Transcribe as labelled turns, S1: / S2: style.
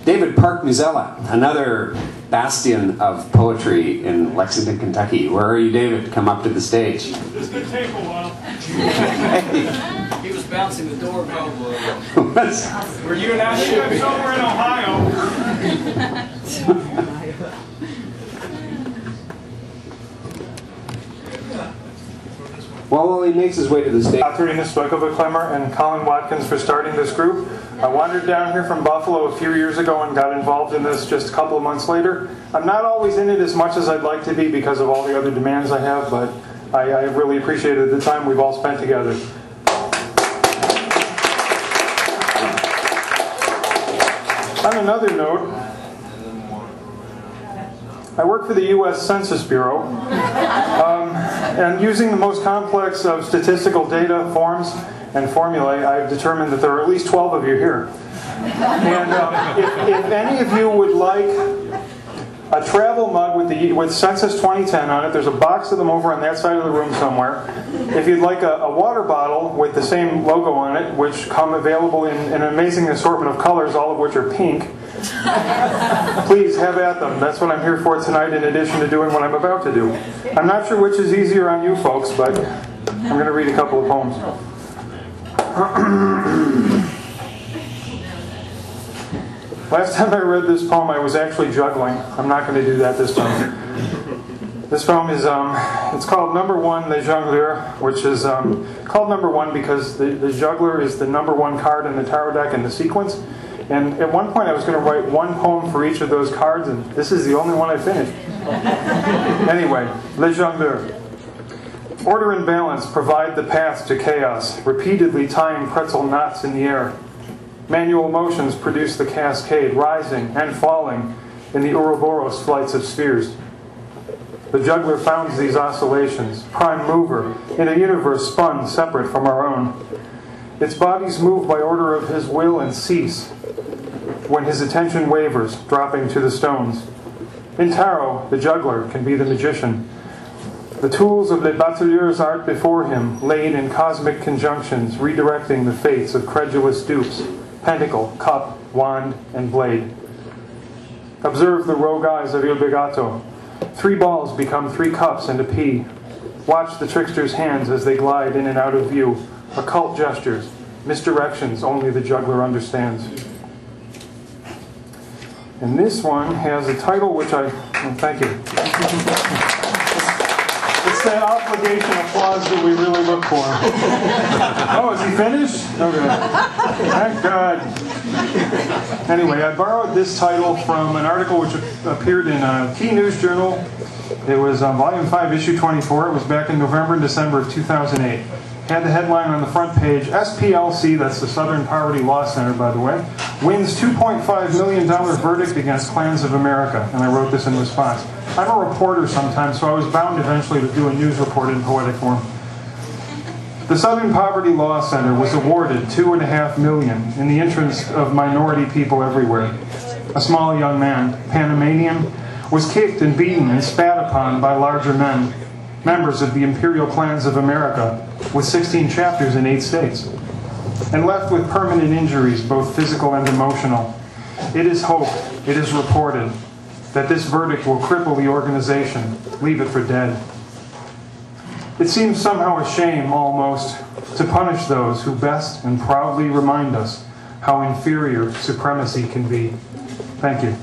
S1: David Park Musella, another bastion of poetry in Lexington, Kentucky. Where are you, David? Come up to the stage.
S2: This could take a while.
S3: He was bouncing the door probably.
S2: Were you in that ship somewhere in Ohio?
S1: While he makes his way to the stage.
S2: Catherine Stoikoviclemer and Colin Watkins for starting this group. I wandered down here from Buffalo a few years ago and got involved in this just a couple of months later. I'm not always in it as much as I'd like to be because of all the other demands I have, but I really appreciated the time we've all spent together. On another note, I work for the U.S. Census Bureau, and using the most complex of statistical data, forms, and formulae, I've determined that there are at least 12 of you here. And if any of you would like a travel mug with Census 2010 on it, there's a box of them over on that side of the room somewhere. If you'd like a water bottle with the same logo on it, which come available in an amazing assortment of colors, all of which are pink, please have at them. That's what I'm here for tonight, in addition to doing what I'm about to do. I'm not sure which is easier on you folks, but I'm going to read a couple of poems. Last time I read this poem, I was actually juggling. I'm not going to do that this time. This poem is, it's called Number 1, Le Jongleur, which is called Number 1 because the juggler is the number 1 card in the tarot deck in the sequence. And at one point I was going to write one poem for each of those cards, and this is the only one I finished. Anyway, Le Jongleur. Order and balance provide the path to chaos, repeatedly tying pretzel knots in the air. Manual motions produce the cascade, rising and falling in the Ouroboros flights of spheres. The juggler founds these oscillations, prime mover in a universe spun separate from our own. Its bodies move by order of his will and cease when his attention wavers, dropping to the stones. In tarot, the juggler can be the magician. The tools of Le Bateleur's art before him, laid in cosmic conjunctions, redirecting the fates of credulous dupes, pentacle, cup, wand, and blade. Observe the rogue eyes of Il Begato. 3 balls become 3 cups and a pea. Watch the trickster's hands as they glide in and out of view. Occult gestures, misdirections only the juggler understands. And this one has a title which thank you. It's that obligation applause that we really look for. Oh, is he finished? Okay. Thank God. Anyway, I borrowed this title from an article which appeared in a Key News Journal. It was Volume 5, Issue 24. It was back in November and December of 2008. Had the headline on the front page, SPLC, that's the Southern Poverty Law Center, by the way, wins $2.5 million verdict against Clans of America. And I wrote this in response. I'm a reporter sometimes, so I was bound eventually to do a news report in poetic form. The Southern Poverty Law Center was awarded $2.5 million in the interest of minority people everywhere. A small young man, Panamanian, was kicked and beaten and spat upon by larger men, members of the Imperial Clans of America, with 16 chapters in 8 states, and left with permanent injuries, both physical and emotional. It is hoped, it is reported, that this verdict will cripple the organization, leave it for dead. It seems somehow a shame, almost, to punish those who best and proudly remind us how inferior supremacy can be. Thank you.